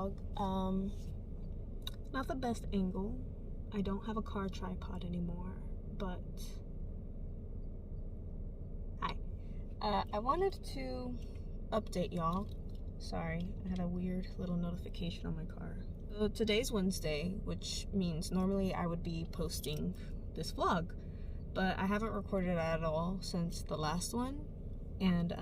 vlog. Not the best angle. I don't have a car tripod anymore, but hi. I wanted to update y'all. Sorry, I had a weird little notification on my car. So today's Wednesday, which means normally I would be posting this vlog, but I haven't recorded it at all since the last one. And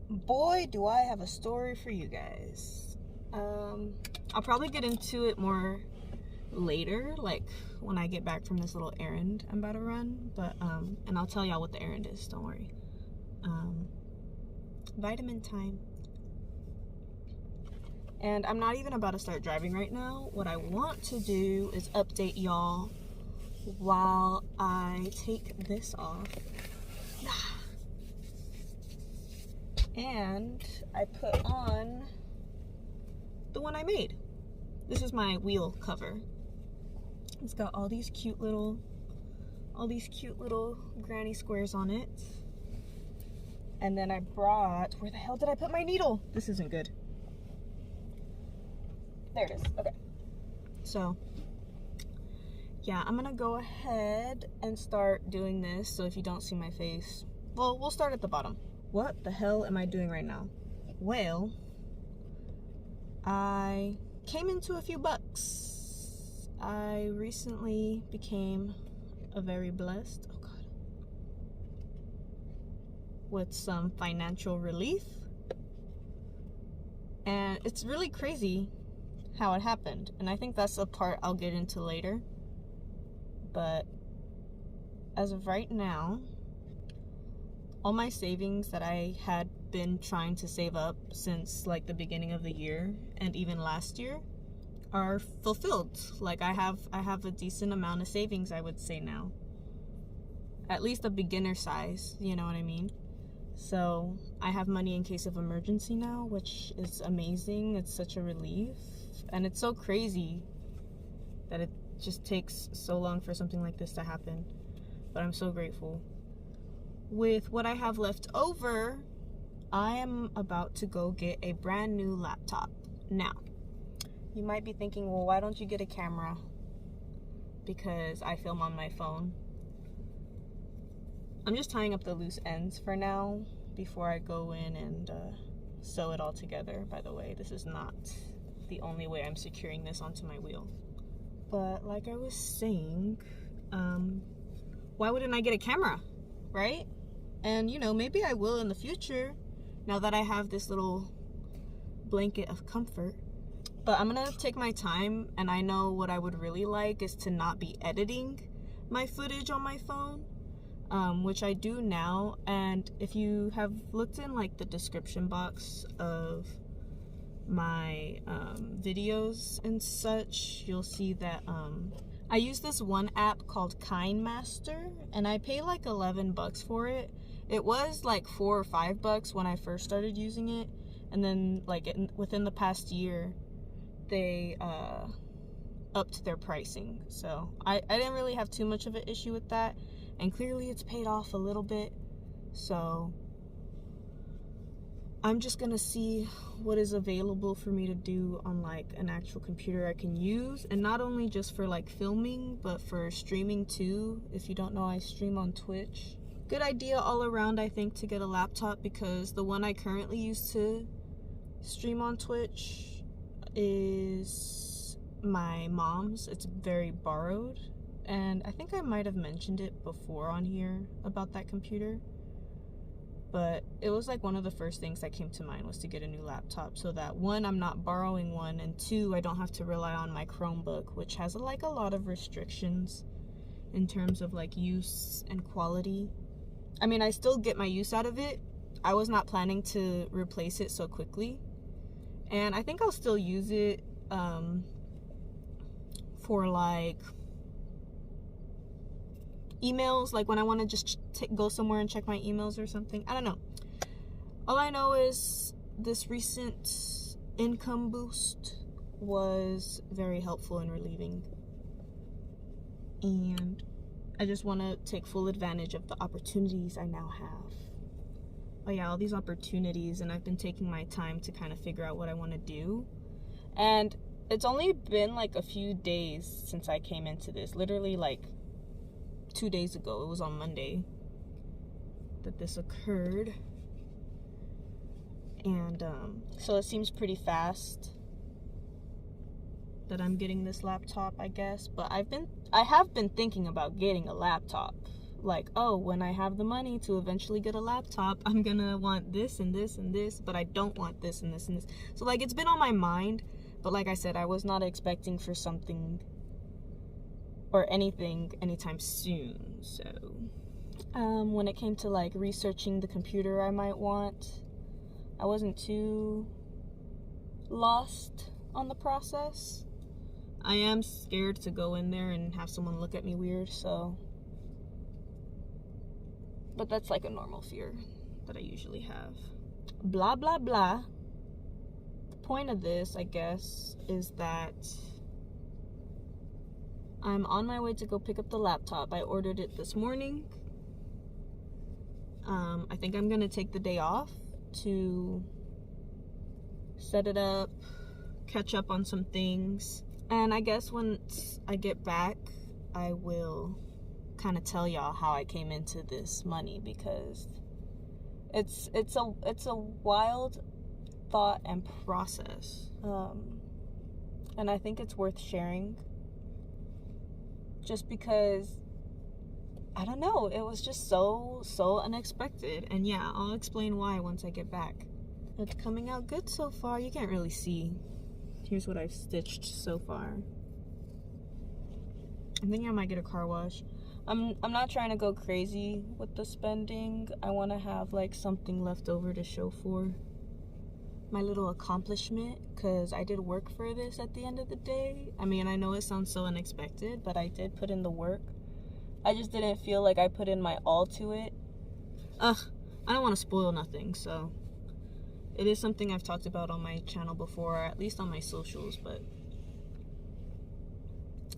boy, do I have a story for you guys. I'll probably get into it more later, like when I get back from this little errand I'm about to run, but and I'll tell y'all what the errand is, don't worry. Vitamin time. And I'm not even about to start driving right now. What I want to do is update y'all while I take this off. And I put on the one I made. This is my wheel cover. It's got all these cute little granny squares on it. And then I brought, where the hell did I put my needle? This isn't good. There it is. Okay. So, yeah, I'm gonna go ahead and start doing this. So if you don't see my face, well, we'll start at the bottom. What the hell am I doing right now? Well, I came into a few bucks. I recently became a very blessed, oh God, with some financial relief. And it's really crazy how it happened. And I think that's the part I'll get into later. But as of right now, all my savings that I had been trying to save up since like the beginning of the year and even last year are fulfilled. Like I have a decent amount of savings, I would say now. At least a beginner size, you know what I mean? So I have money in case of emergency now, which is amazing. It's such a relief. And it's so crazy that it just takes so long for something like this to happen. But I'm so grateful. With what I have left over, I am about to go get a brand new laptop. Now, you might be thinking, well, why don't you get a camera? Because I film on my phone. I'm just tying up the loose ends for now before I go in and sew it all together. By the way, this is not the only way I'm securing this onto my wheel. But like I was saying, why wouldn't I get a camera, right? And you know, maybe I will in the future now that I have this little blanket of comfort. But I'm gonna take my time, and I know what I would really like is to not be editing my footage on my phone, which I do now. And if you have looked in like the description box of my videos and such, you'll see that I use this one app called KineMaster, and I pay like $11 for it. It was like $4 or $5 when I first started using it, and then like within the past year they upped their pricing. So I didn't really have too much of an issue with that, and clearly it's paid off a little bit. So I'm just gonna see what is available for me to do on like an actual computer I can use, and not only just for like filming, but for streaming too. If you don't know, I stream on Twitch. Good idea all around, I think, to get a laptop, because the one I currently use to stream on Twitch is my mom's. It's very borrowed, and I think I might have mentioned it before on here about that computer. But it was like one of the first things that came to mind was to get a new laptop, so that one, I'm not borrowing one, and two, I don't have to rely on my Chromebook, which has like a lot of restrictions in terms of like use and quality. I mean, I still get my use out of it. I was not planning to replace it so quickly, and I think I'll still use it for like emails, like when I want to just go somewhere and check my emails or something. I don't know. All I know is this recent income boost was very helpful in relieving, and I just want to take full advantage of the opportunities I now have. oh yeah, all these opportunities, and I've been taking my time to kind of figure out what I want to do. And it's only been like a few days since I came into this. Literally like 2 days ago. It was on Monday that this occurred. And so it seems pretty fast that I'm getting this laptop, I guess. But I have been thinking about getting a laptop. Like, oh, when I have the money to eventually get a laptop, I'm gonna want this and this and this, but I don't want this and this and this. So like, it's been on my mind, but like I said, I was not expecting for something or anything anytime soon. So when it came to like researching the computer I might want, I wasn't too lost on the process. I am scared to go in there and have someone look at me weird, so, but that's like a normal fear that I usually have. Blah blah blah. The point of this, I guess, is that I'm on my way to go pick up the laptop. I ordered it this morning. I think I'm gonna take the day off to set it up, catch up on some things, and I guess once I get back, I will kind of tell y'all how I came into this money, because it's a wild thought and process, and I think it's worth sharing, just because I don't know, it was just so unexpected. And yeah, I'll explain why once I get back. It's coming out good so far. You can't really see. Here's what I've stitched so far. I'm thinking I might get a car wash. I'm not trying to go crazy with the spending. I want to have like something left over to show for my little accomplishment, because I did work for this at the end of the day. I mean, I know it sounds so unexpected, but I did put in the work. I just didn't feel like I put in my all to it. I don't want to spoil nothing, so it is something I've talked about on my channel before, or at least on my socials, but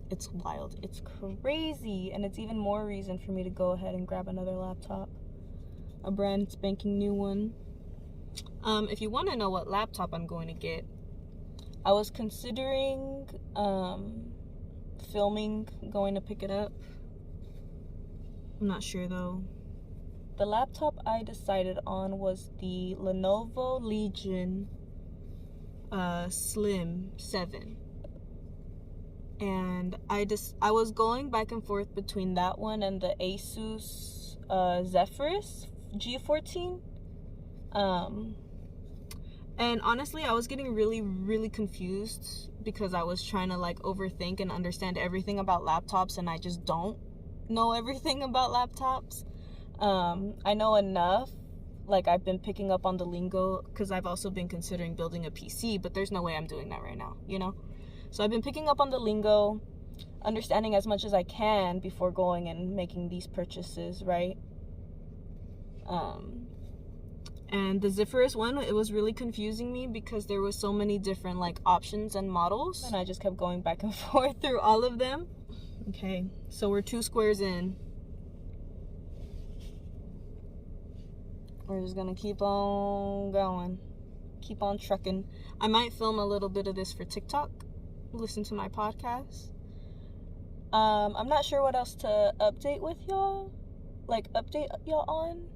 it's wild. It's crazy, and it's even more reason for me to go ahead and grab another laptop. A brand spanking new one. If you want to know what laptop I'm going to get, I was considering filming, going to pick it up. I'm not sure though. The laptop I decided on was the Lenovo Legion Slim 7. And I was going back and forth between that one and the Asus Zephyrus G14. And honestly, I was getting really confused, because I was trying to like overthink and understand everything about laptops, and I just don't know everything about laptops. I know enough. Like, I've been picking up on the lingo, because I've also been considering building a PC, but there's no way I'm doing that right now, you know? So I've been picking up on the lingo, understanding as much as I can before going and making these purchases, right? And the Zephyrus one, it was really confusing me, because there was so many different like options and models, and I just kept going back and forth through all of them. Okay, so we're 2 squares in. We're just gonna keep on going, keep on trucking. I might film a little bit of this for TikTok, listen to my podcast. I'm not sure what else to update y'all on,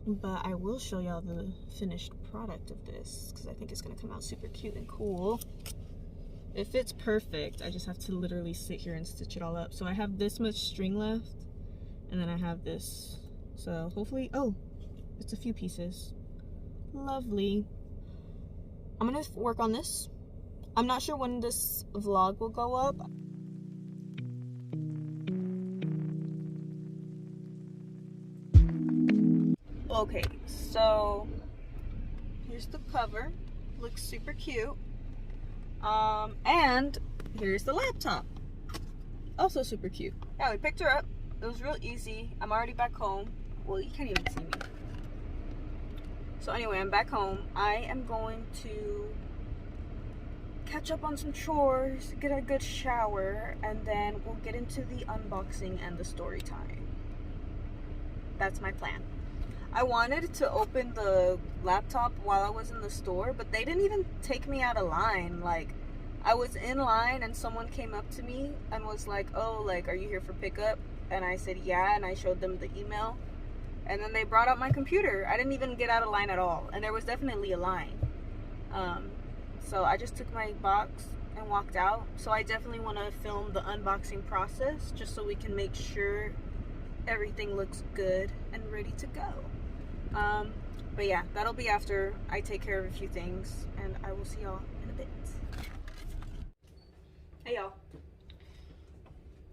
but I will show y'all the finished product of this, because I think it's gonna come out super cute and cool. It fits perfect. I just have to literally sit here and stitch it all up. So I have this much string left, and then I have this. So hopefully, oh, it's a few pieces. Lovely. I'm gonna work on this. I'm not sure when this vlog will go up. Okay, so here's the cover. Looks super cute. And here's the laptop. Also super cute. Yeah, we picked her up. It was real easy. I'm already back home. Well, you can't even see me. So anyway, I'm back home. I am going to catch up on some chores, get a good shower, and then we'll get into the unboxing and the story time. That's my plan. I wanted to open the laptop while I was in the store, but they didn't even take me out of line. Like, I was in line and someone came up to me and was like, oh, like, are you here for pickup? And I said, yeah, and I showed them the email. And then they brought out my computer. I didn't even get out of line at all. And there was definitely a line. So I just took my box and walked out. So I definitely want to film the unboxing process just so we can make sure everything looks good and ready to go. But yeah, that'll be after I take care of a few things, and I will see y'all in a bit. Hey y'all.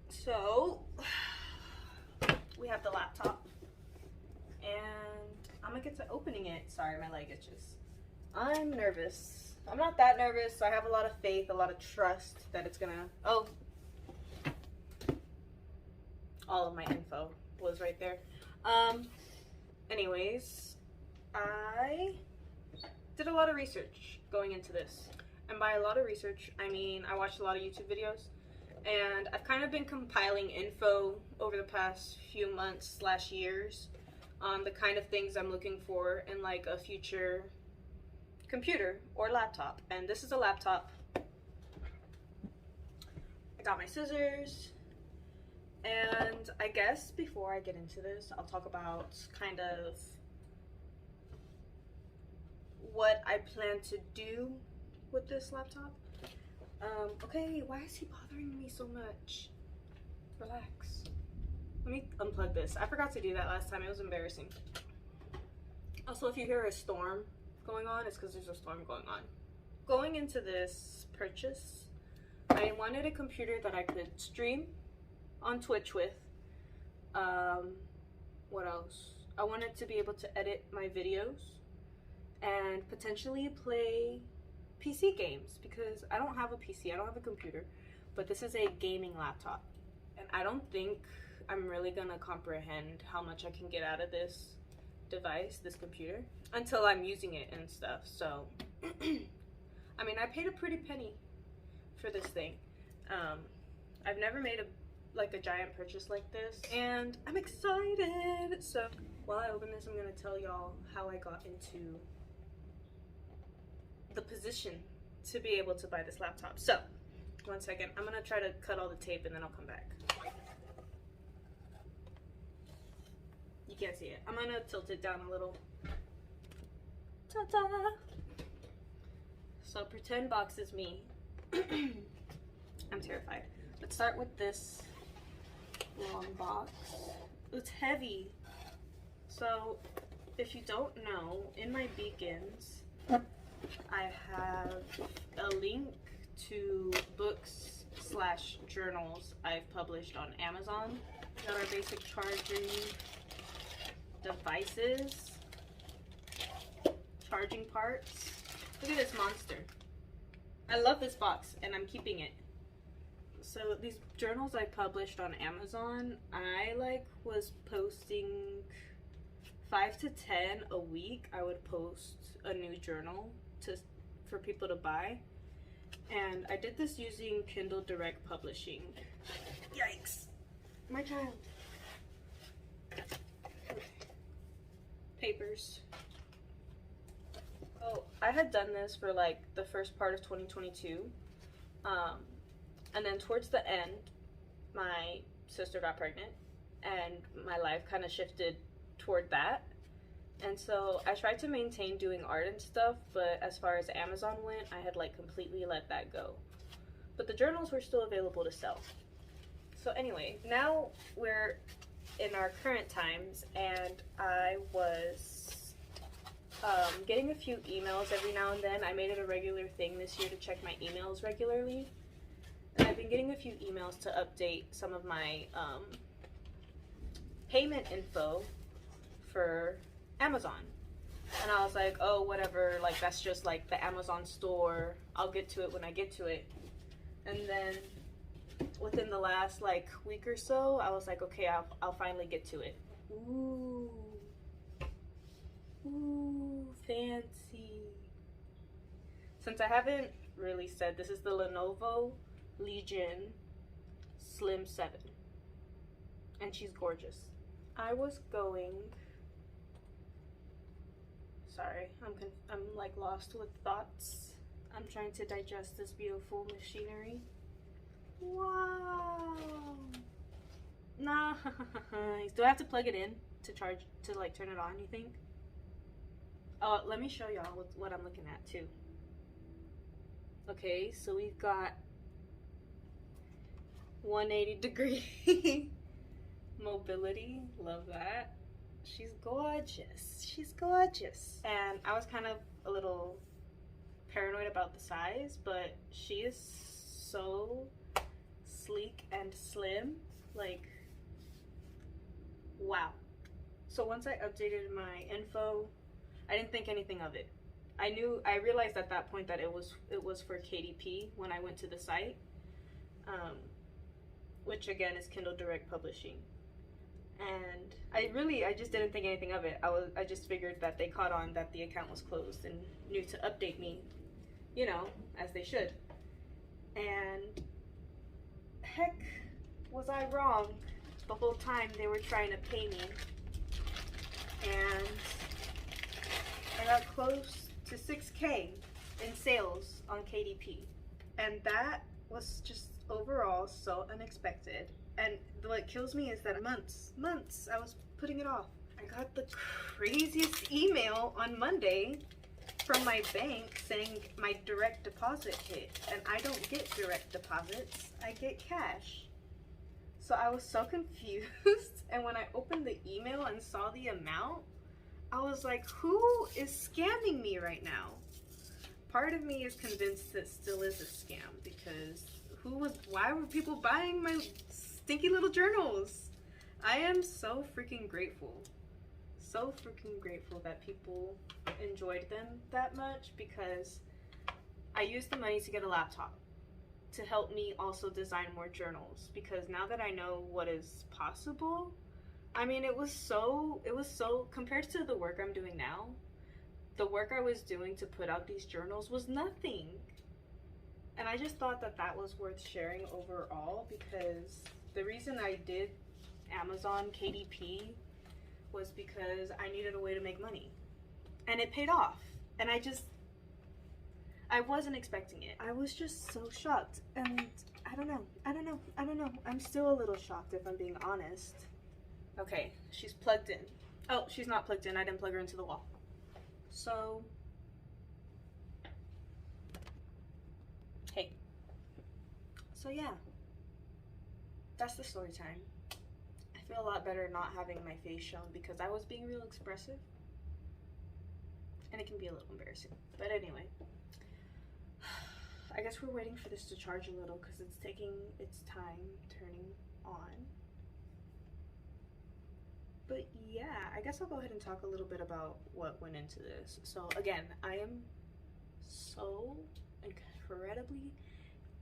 So we have the laptop, and I'm gonna get to opening it. Sorry, my leg itches. I'm nervous. I'm not that nervous. I have a lot of faith, a lot of trust that it's gonna, oh, all of my info was right there. Anyways, I did a lot of research going into this. And by a lot of research, I mean I watched a lot of YouTube videos, and I've kind of been compiling info over the past few months / years on the kind of things I'm looking for in like a future computer or laptop. And this is a laptop. I got my scissors, and I guess before I get into this, I'll talk about kind of what I plan to do with this laptop. Okay, why is he bothering me so much? Relax. Let me unplug this. I forgot to do that last time. It was embarrassing. Also, if you hear a storm going on, it's because there's a storm going on. Going into this purchase, I wanted a computer that I could stream on Twitch with. What else? I wanted to be able to edit my videos and potentially play PC games, because I don't have a PC, I don't have a computer, but this is a gaming laptop, and I don't think I'm really gonna comprehend how much I can get out of this device, this computer, until I'm using it and stuff. So I mean, I paid a pretty penny for this thing. I've never made a giant purchase like this, and I'm excited. So while I open this, I'm gonna tell y'all how I got into the position to be able to buy this laptop. So, one second, I'm gonna try to cut all the tape and then I'll come back. You can't see it. I'm gonna tilt it down a little. Ta-da! So pretend box is me. I'm terrified. Let's start with this long box. It's heavy. So, if you don't know, in my beacons, I have a link to books / journals I've published on Amazon that are basic charging devices, charging parts. Look at this monster. I love this box and I'm keeping it. So these journals I published on Amazon, I was posting 5 to 10 a week. I would post a new journal for people to buy, and I did this using Kindle Direct Publishing. Yikes, my child. Papers. Oh, I had done this for the first part of 2022, and then towards the end, my sister got pregnant, and my life kind of shifted toward that. And so I tried to maintain doing art and stuff, but as far as Amazon went, I had completely let that go. But the journals were still available to sell. So anyway, now we're in our current times, and I was getting a few emails every now and then. I made it a regular thing this year to check my emails regularly. And I've been getting a few emails to update some of my payment info for Amazon. And I was like, oh, whatever, that's just the Amazon store. I'll get to it when I get to it. And then within the last week or so, I was like, okay, I'll finally get to it. Ooh. Ooh, fancy. Since I haven't really said, this is the Lenovo Legion Slim 7. And she's gorgeous. I was going sorry. I'm like lost with thoughts. I'm trying to digest this beautiful machinery. Wow. Nice. Do I have to plug it in to charge, to like turn it on, you think? Oh, let me show y'all what I'm looking at too. Okay, so we've got 180 degree mobility. Love that. She's gorgeous. She's gorgeous. And I was kind of a little paranoid about the size, but she is so sleek and slim. Like, wow. So once I updated my info, I didn't think anything of it. I realized at that point that it was for KDP when I went to the site, which again is Kindle Direct Publishing. And I just didn't think anything of it. I just figured that they caught on that the account was closed and knew to update me, you know, as they should. And heck, was I wrong the whole time they were trying to pay me. And I got close to 6K in sales on KDP. And that was just overall so unexpected. And what kills me is that months I was putting it off. I got the craziest email on Monday from my bank saying my direct deposit hit, and I don't get direct deposits, I get cash. So I was so confused, and when I opened the email and saw the amount, I was like, who is scamming me right now? Part of me is convinced it still is a scam, because why were people buying my stinky little journals? I am so freaking grateful. So freaking grateful that people enjoyed them that much, because I used the money to get a laptop to help me also design more journals, because now that I know what is possible, I mean, it was so compared to the work I'm doing now, the work I was doing to put out these journals was nothing. And I just thought that that was worth sharing overall, because the reason I did Amazon KDP was because I needed a way to make money. And it paid off. And I wasn't expecting it. I was just so shocked. And I don't know. I'm still a little shocked, if I'm being honest. Okay, she's plugged in. Oh, she's not plugged in. I didn't plug her into the wall. So, hey. So yeah, that's the story time. I feel a lot better not having my face shown, because I was being real expressive. And it can be a little embarrassing. But anyway, I guess we're waiting for this to charge a little, because it's taking its time turning on. But yeah, I guess I'll go ahead and talk a little bit about what went into this. So again, I am so incredibly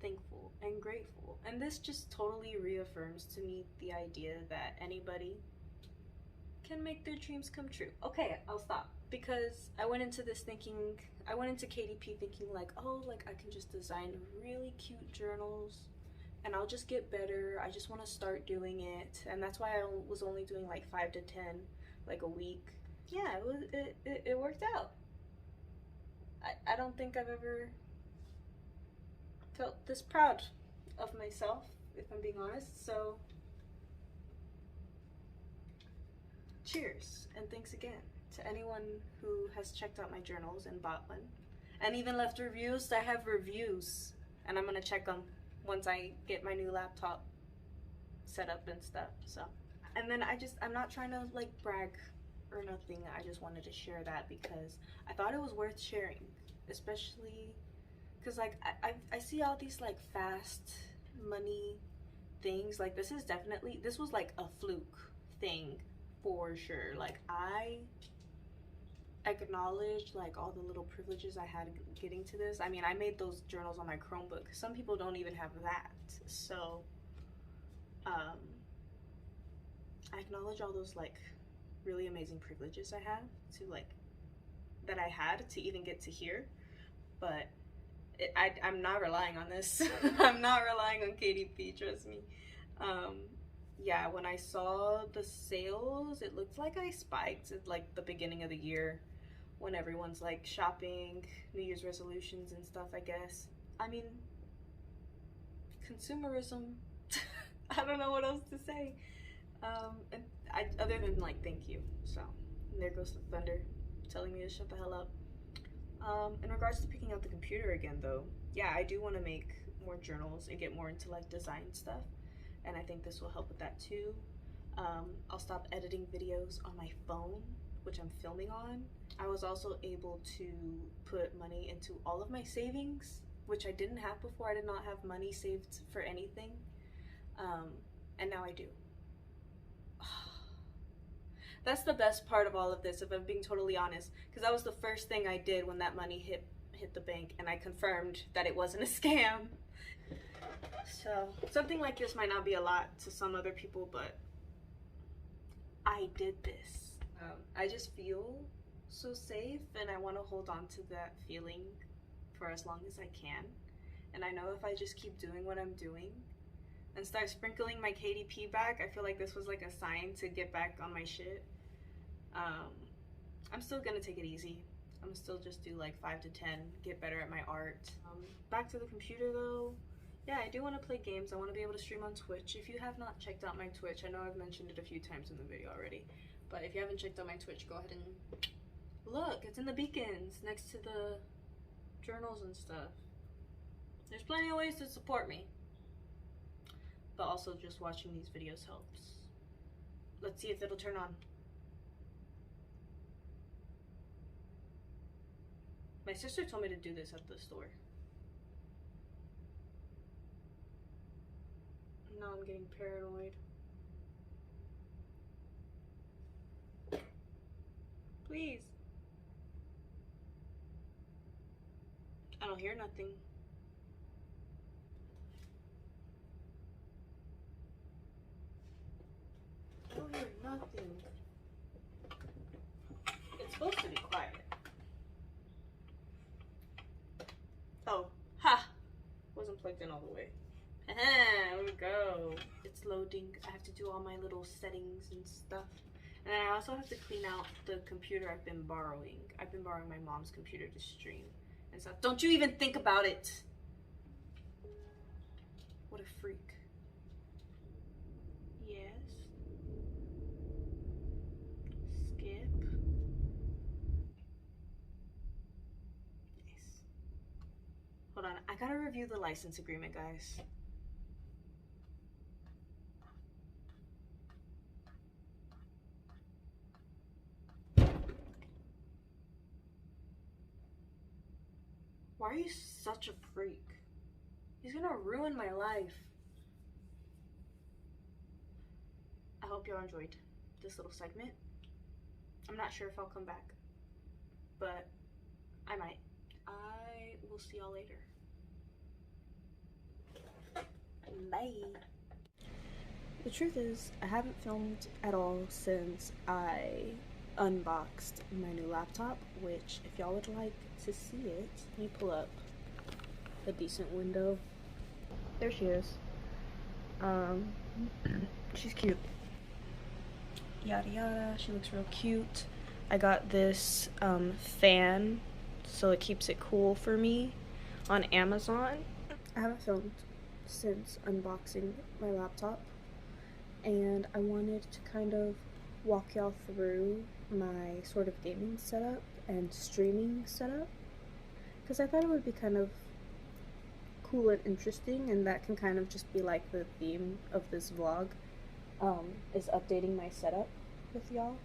thankful and grateful. And this just totally reaffirms to me the idea that anybody can make their dreams come true. Okay, I'll stop. Because I went into KDP thinking like, oh, like I can just design really cute journals and I'll just get better. I just want to start doing it. And that's why I was only doing like 5 to 10 like a week. Yeah, it worked out. I don't think I've ever felt this proud of myself, if I'm being honest. So cheers, and thanks again to anyone who has checked out my journals and bought one and even left reviews. I have reviews and I'm gonna check them once I get my new laptop set up and stuff. So, and then I'm not trying to like brag or nothing. I just wanted to share that because I thought it was worth sharing, especially because like I see all these like fast money things. Like this was like a fluke thing for sure. Like I acknowledge like all the little privileges I had getting to this. I mean, I made those journals on my Chromebook. Some people don't even have that. So I acknowledge all those like really amazing privileges I have that I had to even get to here. But I'm not relying on this. I'm not relying on KDP, trust me. Yeah, when I saw the sales, it looked like I spiked at like the beginning of the year when everyone's like shopping, New Year's resolutions and stuff, I guess. I mean, consumerism. I don't know what else to say. Other than like thank you. So there goes the thunder telling me to shut the hell up. In regards to picking out the computer again though, yeah, I do want to make more journals and get more into like design stuff, and I think this will help with that too. I'll stop editing videos on my phone, which I'm filming on. I was also able to put money into all of my savings, which I didn't have before. I did not have money saved for anything, and now I do. That's the best part of all of this, if I'm being totally honest, because that was the first thing I did when that money hit the bank, and I confirmed that it wasn't a scam. So something like this might not be a lot to some other people, but I did this. I just feel so safe, and I want to hold on to that feeling for as long as I can. And I know if I just keep doing what I'm doing and start sprinkling my KDP back, I feel like this was like a sign to get back on my shit. I'm still gonna take it easy. I'm still just do like 5 to 10, get better at my art. Back to the computer though. Yeah, I do want to play games. I want to be able to stream on Twitch. If you have not checked out my Twitch, I know I've mentioned it a few times in the video already, but if you haven't checked out my Twitch, go ahead and look. It's in the beacons next to the journals and stuff. There's plenty of ways to support me, but also just watching these videos helps. Let's see if it'll turn on. My sister told me to do this at the store. Now I'm getting paranoid. Please. I don't hear nothing. I don't hear nothing. It's supposed to be quiet. Oh, ha! Wasn't plugged in all the way. There we go. It's loading. I have to do all my little settings and stuff. And then I also have to clean out the computer I've been borrowing. I've been borrowing my mom's computer to stream and stuff. Don't you even think about it. What a freak. Yes. Skip. Nice. Hold on. I gotta review the license agreement, guys. Why are you such a freak? He's gonna ruin my life. I hope y'all enjoyed this little segment. I'm not sure if I'll come back, but I might. I will see y'all later. Bye. The truth is, I haven't filmed at all since I unboxed my new laptop, which if y'all would like to see it, let me pull up a decent window. There she is. She's cute. Yada yada, she looks real cute. I got this fan so it keeps it cool for me on Amazon. I haven't filmed since unboxing my laptop, and I wanted to kind of walk y'all through my sort of gaming setup and streaming setup, because I thought it would be kind of cool and interesting, and that can kind of just be like the theme of this vlog, is updating my setup with y'all.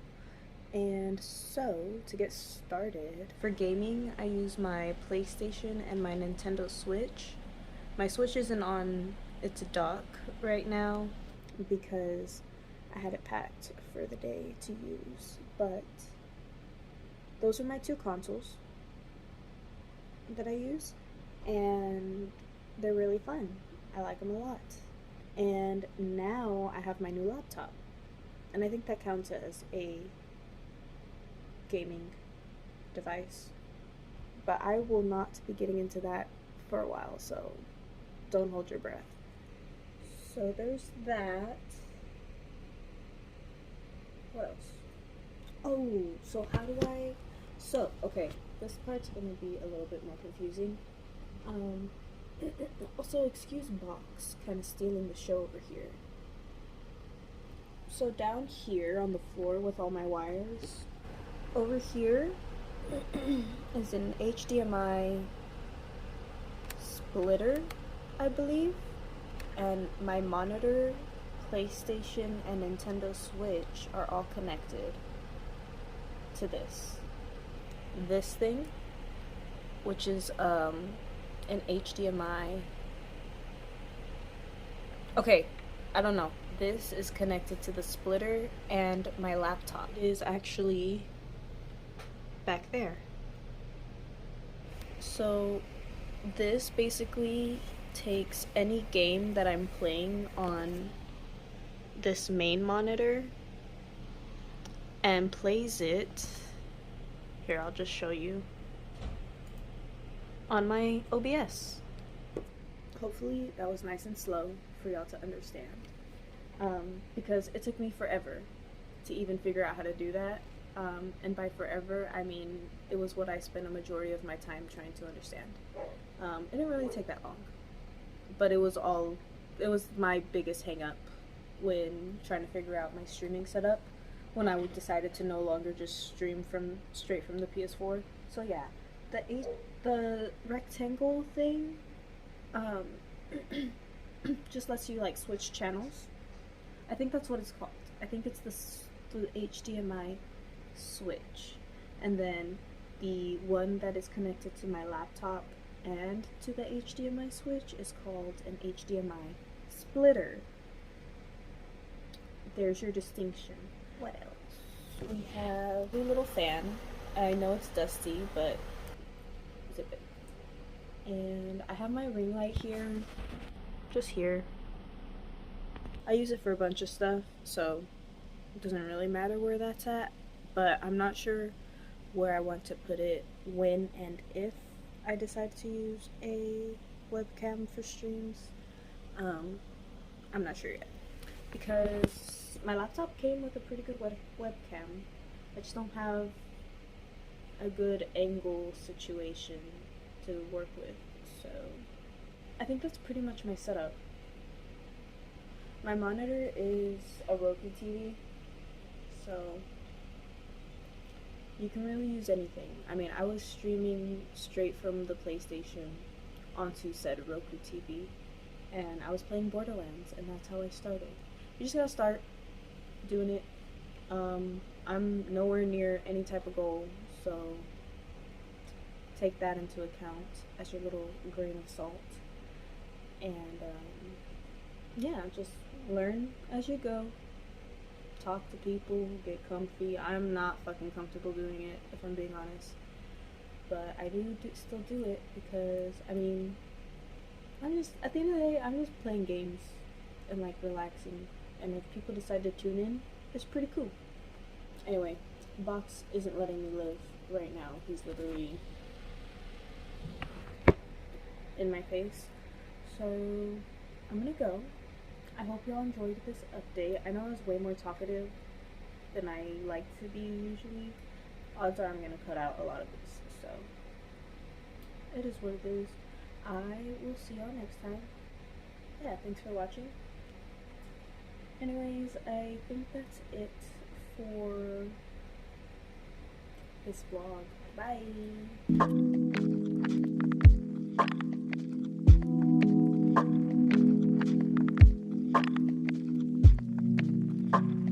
And so, to get started, for gaming, I use my PlayStation and my Nintendo Switch. My Switch isn't on its dock right now because I had it packed for the day to use, but those are my two consoles that I use, and they're really fun. I like them a lot. And now I have my new laptop, and I think that counts as a gaming device, but I will not be getting into that for a while, so don't hold your breath. So there's that. What else? Oh, so how do I So, okay, this part's gonna be a little bit more confusing. Also, excuse Box kind of stealing the show over here. So down here on the floor with all my wires, over here is an HDMI splitter, I believe, and my monitor, PlayStation, and Nintendo Switch are all connected to this thing, which is an HDMI. Okay, I don't know. This is connected to the splitter and my laptop. It is actually back there. So this basically takes any game that I'm playing on this main monitor and plays it. Here, I'll just show you on my OBS. Hopefully that was nice and slow for y'all to understand, because it took me forever to even figure out how to do that, and by forever I mean it was what I spent a majority of my time trying to understand. It didn't really take that long, but it was my biggest hang up when trying to figure out my streaming setup, when I decided to no longer just stream straight from the PS4. So yeah, the rectangle thing just lets you like switch channels. I think that's what it's called. I think it's the HDMI switch, and then the one that is connected to my laptop and to the HDMI switch is called an HDMI splitter. There's your distinction. What else? We have a little fan. I know it's dusty, but zip it. And I have my ring light here, just here. I use it for a bunch of stuff, so it doesn't really matter where that's at, but I'm not sure where I want to put it when and if I decide to use a webcam for streams. I'm not sure yet, because my laptop came with a pretty good webcam. I just don't have a good angle situation to work with, so I think that's pretty much my setup. My monitor is a Roku TV, so you can really use anything. I mean, I was streaming straight from the PlayStation onto said Roku TV, and I was playing Borderlands, and that's how I started. You just gotta start doing it. I'm nowhere near any type of goal, so take that into account as your little grain of salt. And yeah, just learn as you go. Talk to people, get comfy. I'm not fucking comfortable doing it, if I'm being honest, but I still do it because, I mean, at the end of the day, I'm just playing games and like relaxing, and if people decide to tune in, it's pretty cool. Anyway, Box isn't letting me live right now. He's literally in my face. So I'm gonna go. I hope y'all enjoyed this update. I know I was way more talkative than I like to be usually. Odds are I'm gonna cut out a lot of this, so it is what it is. I will see y'all next time. Yeah, thanks for watching. Anyways, I think that's it for this vlog. Bye!